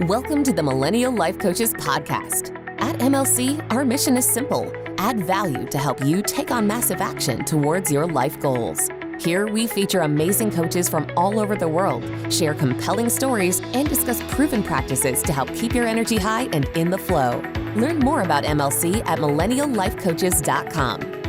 Welcome to the Millennial Life Coaches podcast. At MLC, our mission is simple: add value to help you take on massive action towards your life goals. Here, we feature amazing coaches from all over the world, share compelling stories, and discuss proven practices to help keep your energy high and in the flow. Learn more about MLC at millenniallifecoaches.com.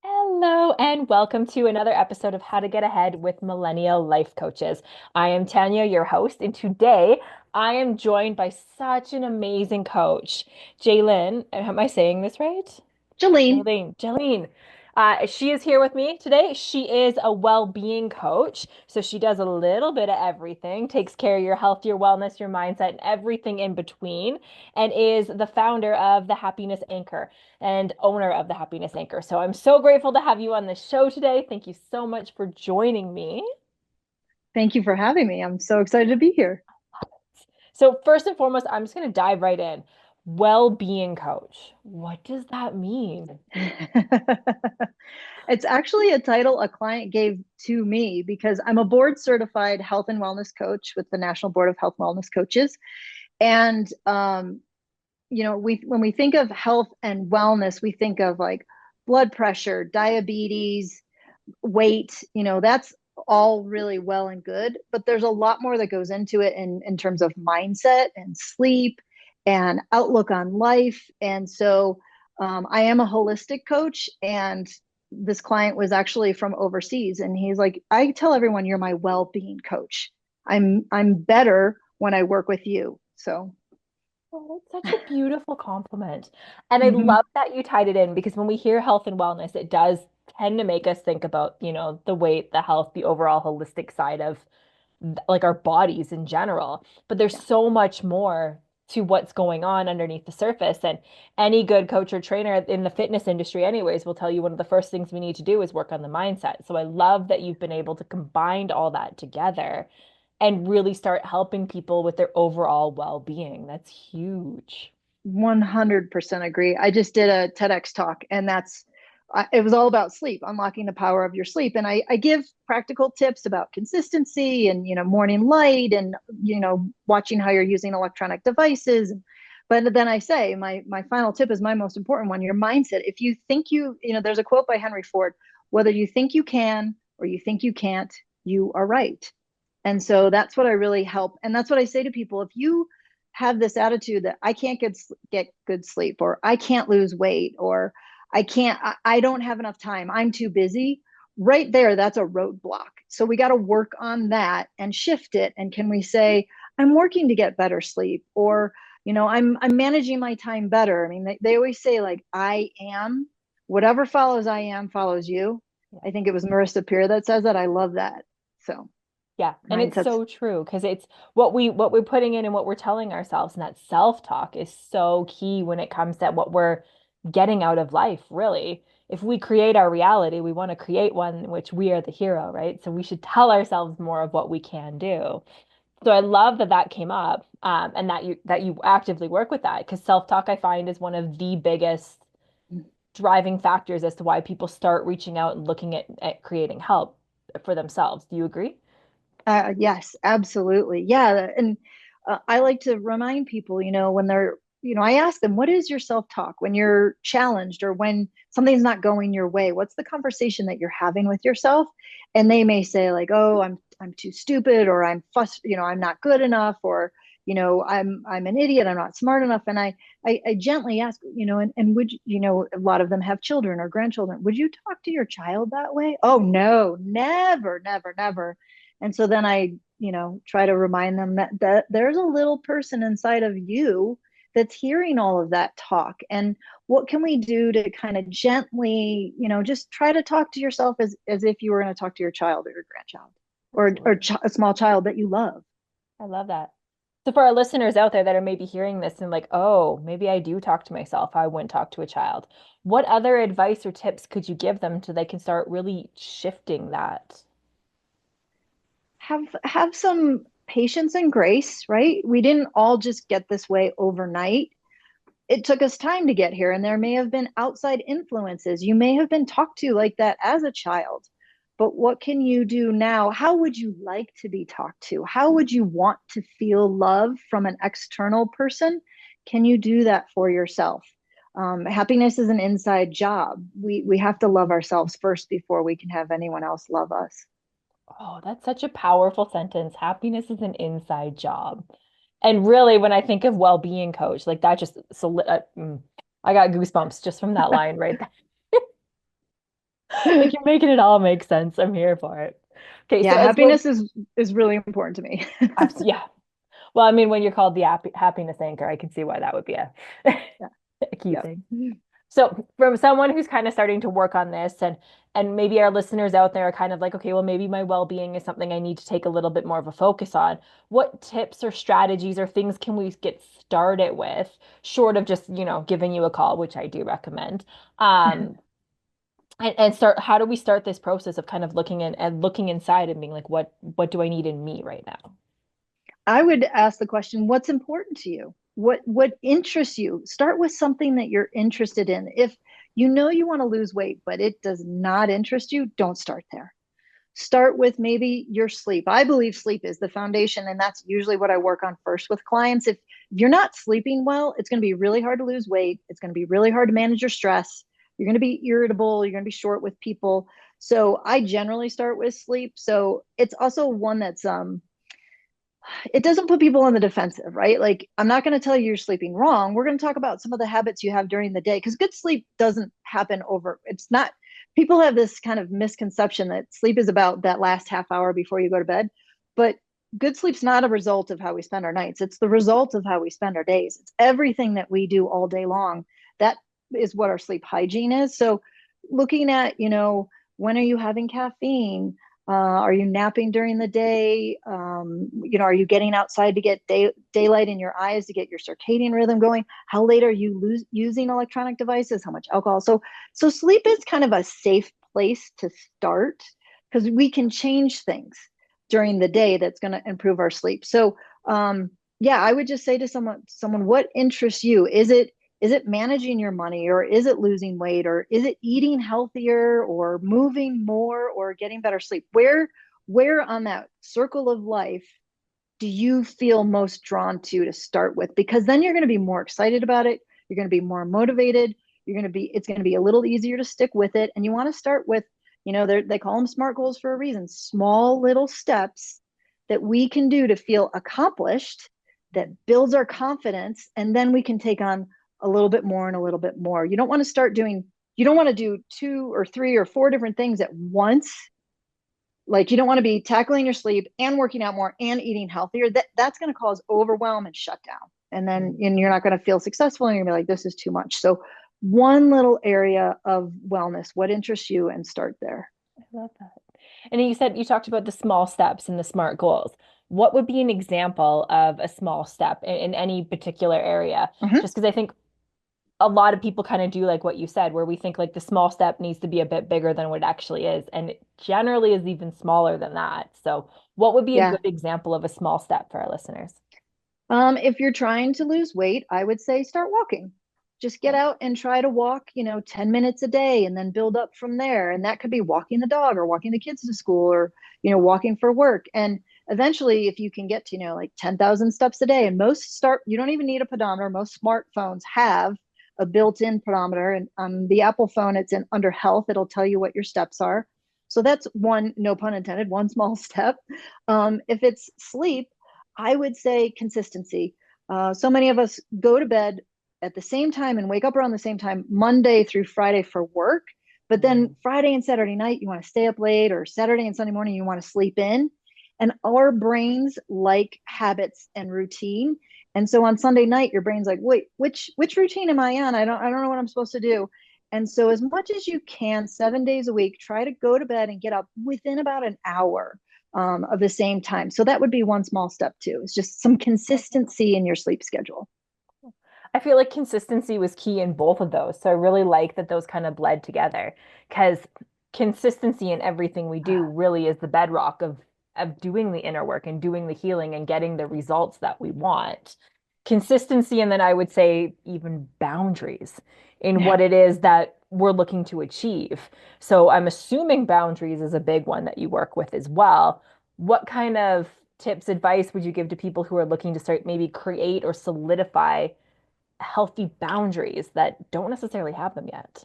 Hello, and welcome to another episode of How to Get Ahead with Millennial Life Coaches. I am Tanya, your host, and today I am joined by such an amazing coach, Jalene. Am I saying this right? Jalene. Jalene. She is here with me today. She is a well-being coach. So she does a little bit of everything, takes care of your health, your wellness, your mindset, and everything in between, and is the founder of the Happiness Anchor and owner of the Happiness Anchor. So I'm so grateful to have you on the show today. Thank you so much for joining me. Thank you for having me. I'm so excited to be here. So first and foremost, I'm just going to dive right in. Well-being coach. What does that mean? It's actually a title a client gave to me because I'm a board certified health and wellness coach with the National Board of Health and Wellness Coaches. And, when we think of health and wellness, we think of like blood pressure, diabetes, weight, that's all really well and good, but there's a lot more that goes into it in terms of mindset and sleep and outlook on life. And so I am a holistic coach, and this client was actually from overseas, and he's like, I tell everyone you're my well-being coach. I'm better when I work with you. So Oh, that's such a beautiful compliment. And I mhm. love that you tied it in because when we hear health and wellness, it does tend to make us think about, the weight, the health, the overall holistic side of like our bodies in general. But there's Yeah, so much more to what's going on underneath the surface. And any good coach or trainer in the fitness industry, anyways, will tell you one of the first things we need to do is work on the mindset. So I love that you've been able to combine all that together and really start helping people with their overall well-being. That's huge. 100% agree. I just did a TEDx talk, and it was all about sleep, unlocking the power of your sleep. And I give practical tips about consistency and, morning light and, watching how you're using electronic devices. But then I say, my final tip is my most important one: your mindset. If you think there's a quote by Henry Ford: whether you think you can or you think you can't, you are right. And so that's what I really help. And that's what I say to people. If you have this attitude that I can't get good sleep, or I can't lose weight, or I don't have enough time, I'm too busy, right there, that's a roadblock. So we got to work on that and shift it. And can we say, I'm working to get better sleep, or, I'm managing my time better. I mean, they always say, like, I am, whatever follows I am follows you. I think it was Marissa Peer that says that. I love that. So Yeah, and it's mindsets. so true because it's what we're putting in and what we're telling ourselves, and that self-talk is so key when it comes to what we're getting out of life, really. If we create our reality, we want to create one in which we are the hero, right? So we should tell ourselves more of what we can do. So I love that that came up, and that you actively work with that because self-talk I find is one of the biggest driving factors as to why people start reaching out and looking at creating help for themselves. Do you agree? Yes, absolutely. Yeah. And I like to remind people, when I ask them, what is your self-talk when you're challenged or when something's not going your way? What's the conversation that you're having with yourself? And they may say, like, oh, I'm too stupid, or I'm fuss, I'm not good enough, or, I'm an idiot, I'm not smart enough. And I gently ask, and would a lot of them have children or grandchildren. Would you talk to your child that way? Oh, no, never, never, never. And so then I, try to remind them that there's a little person inside of you that's hearing all of that talk. And what can we do to kind of gently, just try to talk to yourself as if you were going to talk to your child or your grandchild, or a small child that you love. I love that. So for our listeners out there that are maybe hearing this and like, oh, maybe I do talk to myself. I wouldn't talk to a child. What other advice or tips could you give them so they can start really shifting that? Have some patience and grace, right? We didn't all just get this way overnight. It took us time to get here, and there may have been outside influences. You may have been talked to like that as a child, but what can you do now? How would you like to be talked to? How would you want to feel love from an external person? Can you do that for yourself? Happiness is an inside job. We have to love ourselves first before we can have anyone else love us. Oh, that's such a powerful sentence. Happiness is an inside job. And really, when I think of well-being coach, like that just I got goosebumps just from that line right there. Like you're making it all make sense. I'm here for it. Okay, so Yeah, as we're happiness is really important to me. yeah. Well, I mean, when you're called the happiness anchor, I can see why that would be a, Yeah. a key Yep. thing. So, from someone who's kind of starting to work on this, and maybe our listeners out there are kind of like, okay, well, maybe my well-being is something I need to take a little bit more of a focus on. What tips or strategies or things can we get started with, short of just, giving you a call, which I do recommend. And start, how do we start this process of kind of looking in and looking inside and being like, what do I need in me right now? I would ask the question, what's important to you? What interests you? Start with something that you're interested in. If you know you want to lose weight, but it does not interest you, don't start there. Start with maybe your sleep. I believe sleep is the foundation, and that's usually what I work on first with clients. If you're not sleeping well, it's going to be really hard to lose weight. It's going to be really hard to manage your stress. You're going to be irritable. You're going to be short with people. So I generally start with sleep. So it's also one that's it doesn't put people on the defensive, right? Like, I'm not going to tell you you're sleeping wrong. We're going to talk about some of the habits you have during the day, because good sleep doesn't happen over. It's not, people have this kind of misconception that sleep is about that last half hour before you go to bed. But good sleep's not a result of how we spend our nights. It's the result of how we spend our days. It's everything that we do all day long. That is what our sleep hygiene is. So looking at, when are you having caffeine? Are you napping during the day? Are you getting outside to get daylight in your eyes to get your circadian rhythm going? How late are you using electronic devices? How much alcohol? So sleep is kind of a safe place to start, because we can change things during the day that's going to improve our sleep. So yeah, I would just say to someone, what interests you? Is it managing your money, or is it losing weight, or is it eating healthier, or moving more, or getting better sleep? Where on that circle of life do you feel most drawn to start with? Because then you're going to be more excited about it. You're going to be more motivated. It's going to be a little easier to stick with it. And you want to start with, they call them SMART goals for a reason, small little steps that we can do to feel accomplished, that builds our confidence. And then we can take on a little bit more and a little bit more. You don't want to do 2 or 3 or 4 different things at once. Like, you don't want to be tackling your sleep and working out more and eating healthier. That's going to cause overwhelm and shutdown. And you're not going to feel successful, and you're going to be like, this is too much. So one little area of wellness, what interests you, and start there. I love that. And you talked about the small steps and the SMART goals. What would be an example of a small step in any particular area? Mhm. Just because I think a lot of people kind of do like what you said, where we think like the small step needs to be a bit bigger than what it actually is. And it generally is even smaller than that. So, what would be a Yeah. good example of a small step for our listeners? If you're trying to lose weight, I would say start walking. Just get out and try to walk, 10 minutes a day, and then build up from there. And that could be walking the dog, or walking the kids to school, or, walking for work. And eventually, if you can get to, like 10,000 steps a day, and you don't even need a pedometer. Most smartphones have a built-in pedometer. And on the Apple phone, it's under health. It'll tell you what your steps are. So that's one, no pun intended, one small step. If it's sleep, I would say consistency. So many of us go to bed at the same time and wake up around the same time, Monday through Friday for work. But then Friday and Saturday night, you want to stay up late, or Saturday and Sunday morning, you want to sleep in. And our brains like habits and routine. And so on Sunday night, your brain's like, wait, which routine am I on? I don't know what I'm supposed to do. And so as much as you can, 7 days a week, try to go to bed and get up within about an hour of the same time. So that would be one small step too. It's just some consistency in your sleep schedule. I feel like consistency was key in both of those. So I really like that those kind of bled together, because consistency in everything we do really is the bedrock of doing the inner work and doing the healing and getting the results that we want. Consistency, and then I would say even boundaries in Yeah. what it is that we're looking to achieve. So I'm assuming boundaries is a big one that you work with as well. What kind of tips, advice would you give to people who are looking to start maybe create or solidify healthy boundaries that don't necessarily have them yet?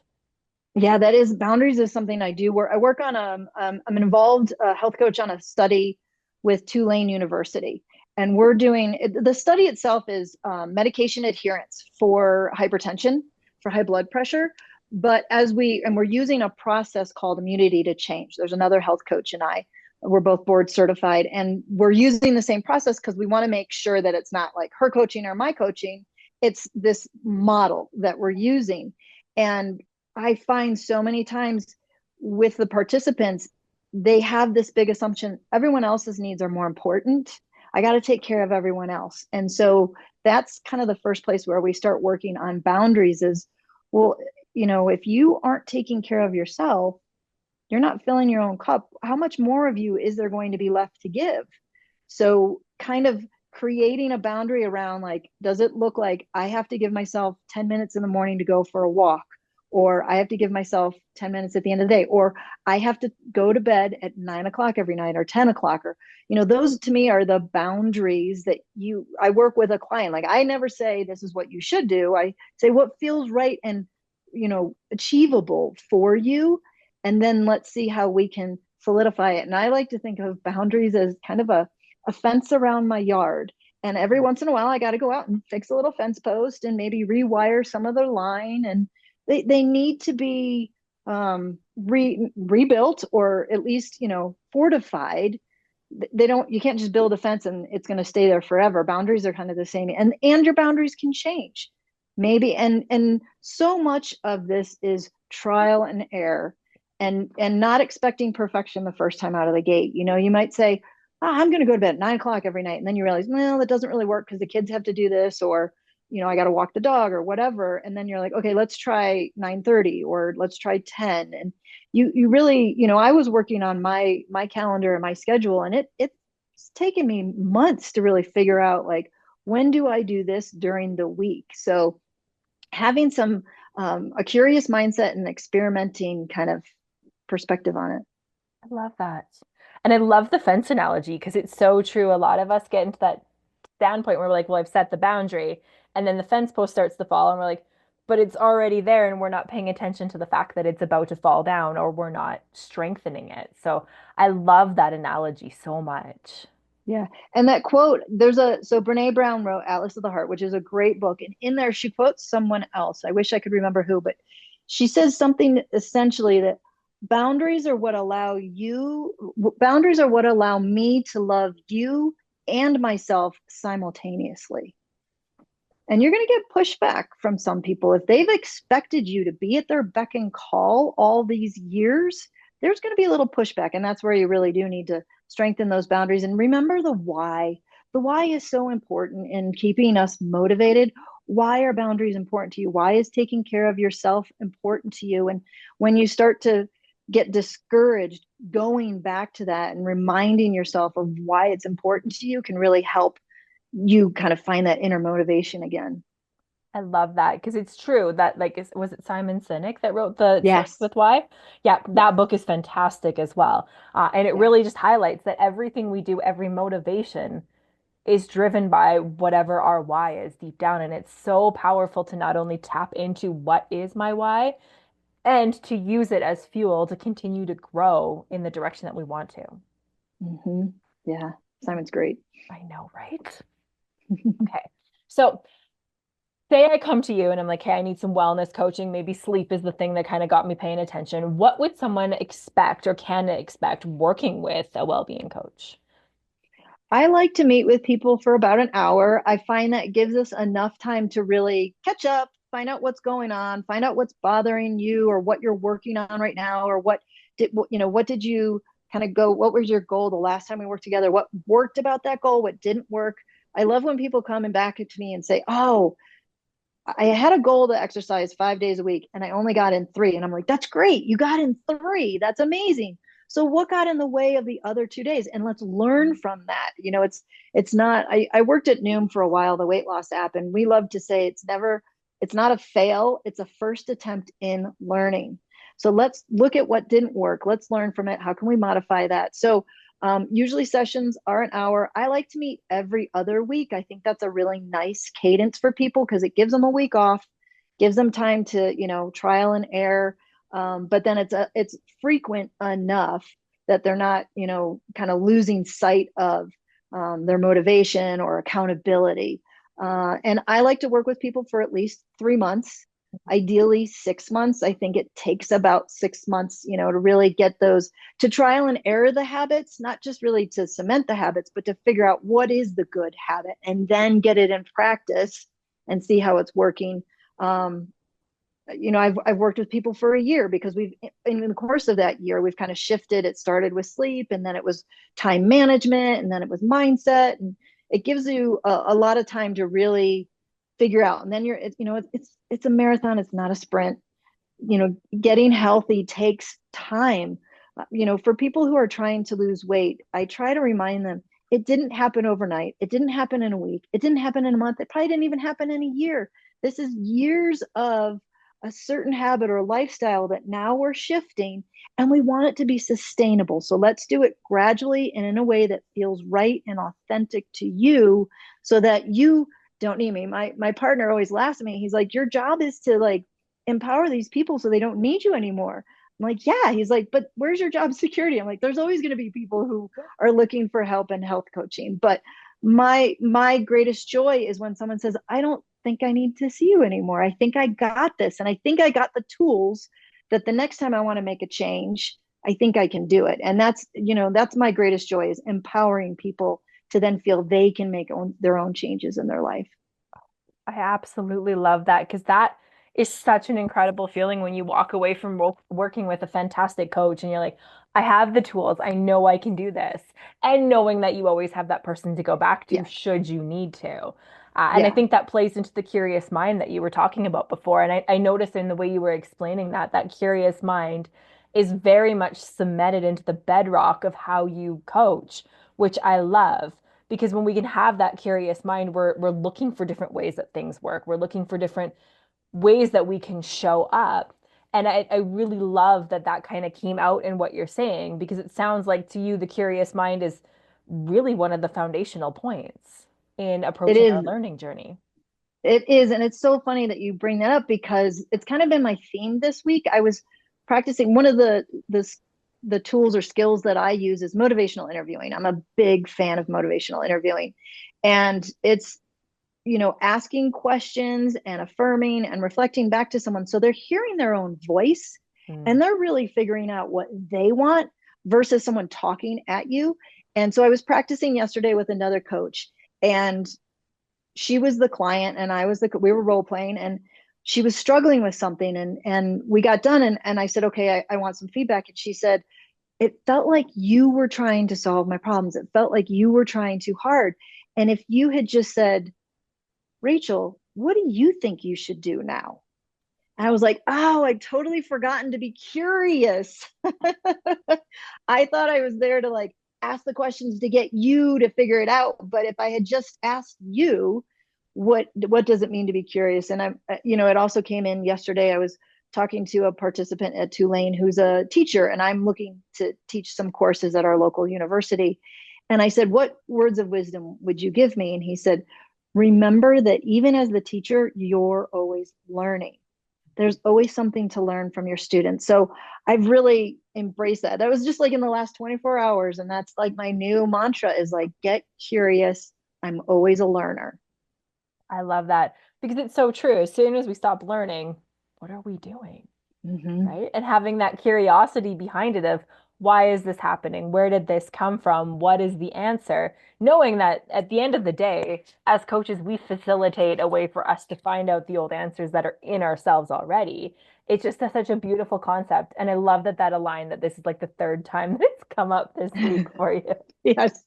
Yeah, that is boundaries is something I do work. I work on I'm an involved health coach on a study with Tulane University, and we're doing the study itself is medication adherence for hypertension, for high blood pressure. But we're using a process called immunity to change. There's another health coach and we're both board certified, and we're using the same process because we want to make sure that it's not like her coaching or my coaching. It's this model that we're using. And I find so many times with the participants, they have this big assumption everyone else's needs are more important. I got to take care of everyone else. And so that's kind of the first place where we start working on boundaries is, well, if you aren't taking care of yourself, you're not filling your own cup. How much more of you is there going to be left to give? So kind of creating a boundary around like, does it look like I have to give myself 10 minutes in the morning to go for a walk? Or I have to give myself 10 minutes at the end of the day, or I have to go to bed at 9 o'clock every night or 10 o'clock, or, those to me are the boundaries that I work with a client. Like I never say, this is what you should do. I say what feels right and, achievable for you. And then let's see how we can solidify it. And I like to think of boundaries as kind of a fence around my yard. And every once in a while, I got to go out and fix a little fence post and maybe rewire some of the line. And they need to be rebuilt or at least, fortified. You can't just build a fence and it's going to stay there forever. Boundaries are kind of the same. And your boundaries can change maybe. And so much of this is trial and error and not expecting perfection the first time out of the gate. You might say, I'm going to go to bed at 9 o'clock every night. And then you realize, well, that doesn't really work because the kids have to do this, or, I got to walk the dog or whatever. And then you're like, okay, let's try 9:30 or let's try 10. And you really, I was working on my calendar and my schedule, and it's taken me months to really figure out like, when do I do this during the week? So having some, a curious mindset and experimenting kind of perspective on it. I love that. And I love the fence analogy because it's so true. A lot of us get into that standpoint where we're like, well, I've set the boundary. And then the fence post starts to fall, and we're like, but it's already there, and we're not paying attention to the fact that it's about to fall down, or we're not strengthening it. So I love that analogy so much. Yeah. And that quote, so Brene Brown wrote Atlas of the Heart, which is a great book. And in there, she quotes someone else. I wish I could remember who, but she says something essentially that boundaries are what allow me to love you and myself simultaneously. And you're going to get pushback from some people. If they've expected you to be at their beck and call all these years, there's going to be a little pushback. And that's where you really do need to strengthen those boundaries and remember the why. The why is so important in keeping us motivated. Why are boundaries important to you? Why is taking care of yourself important to you? And when you start to get discouraged, going back to that and reminding yourself of why it's important to you can really help you kind of find that inner motivation again. I love that because it's true that was it Simon Sinek that wrote the Starts Yes. with Why? Yeah, Yeah. that book is fantastic as well. And it Yeah. really just highlights that everything we do, every motivation is driven by whatever our why is deep down. And it's so powerful to not only tap into what is my why and to use it as fuel to continue to grow in the direction that we want to. Mm-hmm. Yeah. Simon's great. I know, right? Okay. So say I come to you and I'm like, hey, I need some wellness coaching. Maybe sleep is the thing that kind of got me paying attention. What would someone expect or can expect working with a well-being coach? I like to meet with people for about an hour. I find that gives us enough time to really catch up, find out what's going on, find out what's bothering you or what you're working on right now, or what did you kind of what was your goal the last time we worked together? What worked about that goal? What didn't work? I love when people come and back to me and say, oh, I had a goal to exercise 5 days a week and I only got in 3. And I'm like, that's great. You got in 3. That's amazing. So what got in the way of the other 2 days? And let's learn from that. It's not, I worked at Noom for a while, the weight loss app. And we love to say it's never It's not a fail, it's a first attempt in learning. So let's look at what didn't work. Let's learn from it. How can we modify that? So usually sessions are an hour. I like to meet every other week. I think that's a really nice cadence for people because it gives them a week off, gives them time to, trial and error. But then it's frequent enough that they're not, kind of losing sight of their motivation or accountability. And I like to work with people for at least 3 months, ideally 6 months. I think it takes about 6 months, to really get those, to trial and error the habits, not just really to cement the habits, but to figure out what is the good habit and then get it in practice and see how it's working. I've worked with people for a year because in the course of that year, we've kind of shifted. It started with sleep, and then it was time management, and then it was mindset. And it gives you a lot of time to really figure out. And then it's a marathon. It's not a sprint. Getting healthy takes time. For people who are trying to lose weight, I try to remind them it didn't happen overnight. It didn't happen in a week. It didn't happen in a month. It probably didn't even happen in a year. This is years of a certain habit or lifestyle that now we're shifting, and we want it to be sustainable. So let's do it gradually and in a way that feels right and authentic to you so that you don't need me. My partner always laughs at me. He's like, your job is to like empower these people so they don't need you anymore. I'm like, yeah. He's like, but where's your job security? I'm like, there's always going to be people who are looking for help and health coaching. But my greatest joy is when someone says, I don't think I need to see you anymore. I think I got this. And I think I got the tools that the next time I want to make a change, I think I can do it. And that's my greatest joy, is empowering people to then feel they can make their own changes in their life. I absolutely love that, because that is such an incredible feeling when you walk away from working with a fantastic coach and you're like, I have the tools. I know I can do this. And knowing that you always have that person to go back to Yeah. should you need to. And I Yeah. think that plays into the curious mind that you were talking about before. And I noticed in the way you were explaining that curious mind is very much cemented into the bedrock of how you coach, which I love. Because when we can have that curious mind, we're looking for different ways that things work. We're looking for different ways that we can show up. And I really love that kind of came out in what you're saying, because it sounds like to you, the curious mind is really one of the foundational points in It approaching our is. learning journey. It is. And it's so funny that you bring that up because it's kind of been my theme this week. I was practicing one of the tools or skills that I use is motivational interviewing. I'm a big fan of motivational interviewing. And it's, asking questions and affirming and reflecting back to someone. So they're hearing their own voice Mm. and they're really figuring out what they want versus someone talking at you. And so I was practicing yesterday with another coach, and she was the client and we were role playing, and she was struggling with something, and we got done, and I said, okay, I want some feedback. And she said, it felt like you were trying to solve my problems. It felt like you were trying too hard. And if you had just said, Rachel, what do you think you should do now? And I was like, oh, I'd totally forgotten to be curious. I thought I was there to like ask the questions to get you to figure it out. But if I had just asked you, what does it mean to be curious? And it also came in yesterday. I was talking to a participant at Tulane who's a teacher, and I'm looking to teach some courses at our local university. And I said, what words of wisdom would you give me? And he said, remember that even as the teacher, you're always learning. There's always something to learn from your students. So I've really embraced that. That was just like in the last 24 hours. And that's like my new mantra is like, get curious. I'm always a learner. I love that, because it's so true. As soon as we stop learning, what are we doing? Mm-hmm. Right? And having that curiosity behind it of, why is this happening? Where did this come from? What is the answer? Knowing that at the end of the day, as coaches, we facilitate a way for us to find out the old answers that are in ourselves already. It's just such a beautiful concept. And I love that aligned, that this is like the third time that it's come up this week for you. Yes.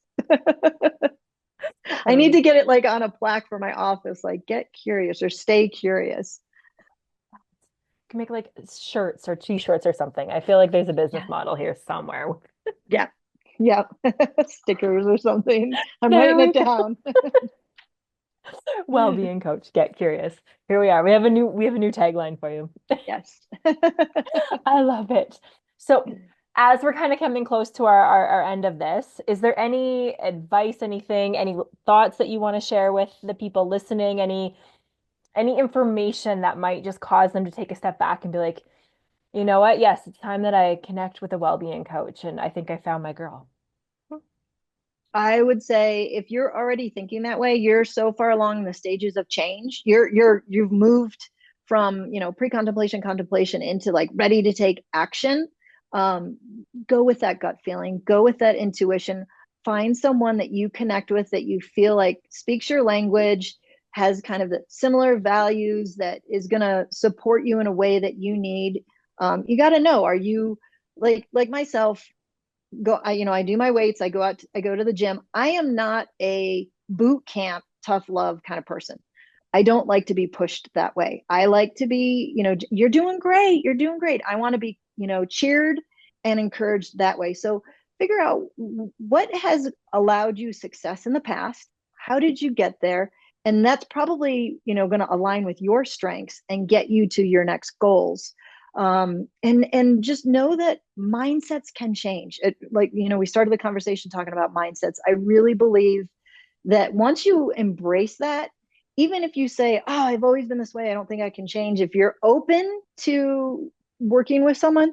I I need love to get it like on a plaque for my office, like get curious or stay curious. can make like shirts or t-shirts or something. I feel like there's a business Yeah. model here somewhere. Yeah. Yeah. Stickers or something. I'm There writing we it go. down. Well-being coach, get curious. Here we are. We have a new tagline for you. Yes. I love it. So, as we're kind of coming close to our end of this, is there any advice, anything, any thoughts that you want to share with the people listening? Any information that might just cause them to take a step back and be like, you know what? Yes, it's time that I connect with a well-being coach, and I think I found my girl. I would say if you're already thinking that way, you're so far along in the stages of change. You've moved from, pre-contemplation, contemplation into like ready to take action. Um, Go with that gut feeling, go with that intuition, find someone that you connect with that you feel like speaks your language, has kind of the similar values, that is going to support you in a way that you need. You got to know, are you like myself, I do my weights, I go to the gym. I am not a boot camp tough love kind of person. I don't like to be pushed that way. I like to be, you're doing great, you're doing great. I want to be, cheered and encouraged that way. So figure out what has allowed you success in the past, how did you get there, and that's probably, going to align with your strengths and get you to your next goals. And just know that mindsets can change. We started the conversation talking about mindsets. I really believe that once you embrace that, even if you say, oh, I've always been this way, I don't think I can change, if you're open to working with someone,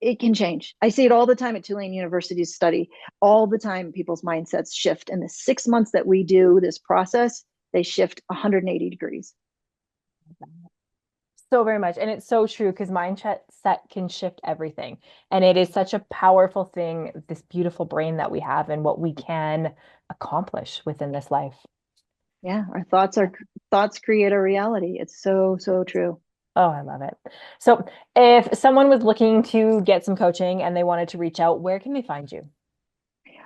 it can change. I see it all the time at Tulane University's study. All the time people's mindsets shift. In the 6 months that we do this process, they shift 180 degrees. So very much. And it's so true because mindset set can shift everything. And it is such a powerful thing, this beautiful brain that we have and what we can accomplish within this life. Yeah, our thoughts create a reality. It's so, so true. Oh, I love it. So if someone was looking to get some coaching and they wanted to reach out, where can they find you?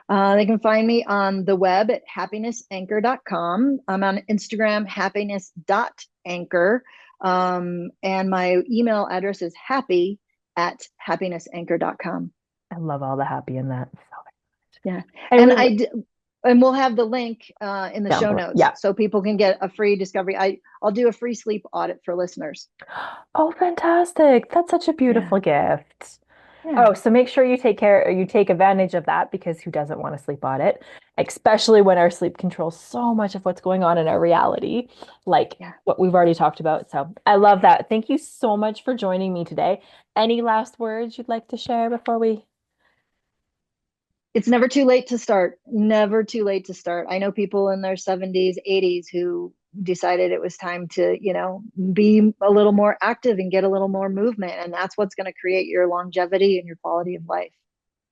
They can find me on the web at happiness.anchor.com. I'm on Instagram, happiness.anchor. And my email address is happy@happiness.anchor.com. I love all the happy in that. Yeah. And And we'll have the link in the show notes, yeah. so people can get a free discovery. I'll do a free sleep audit for listeners. Oh, fantastic. That's such a beautiful gift. Yeah. Oh, so make sure you take advantage of that because who doesn't want to sleep audit, especially when our sleep controls so much of what's going on in our reality, like Yeah. what we've already talked about. So I love that. Thank you so much for joining me today. Any last words you'd like to share before we? It's never too late to start. Never too late to start. I know people in their 70s, 80s who decided it was time to, be a little more active and get a little more movement. And that's what's going to create your longevity and your quality of life.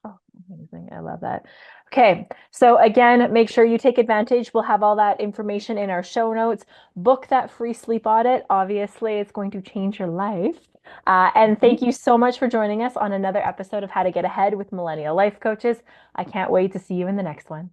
Oh, amazing. I love that. Okay. So again, make sure you take advantage. We'll have all that information in our show notes. Book that free sleep audit. Obviously, it's going to change your life. And thank you so much for joining us on another episode of How to Get Ahead with Millennial Life Coaches. I can't wait to see you in the next one.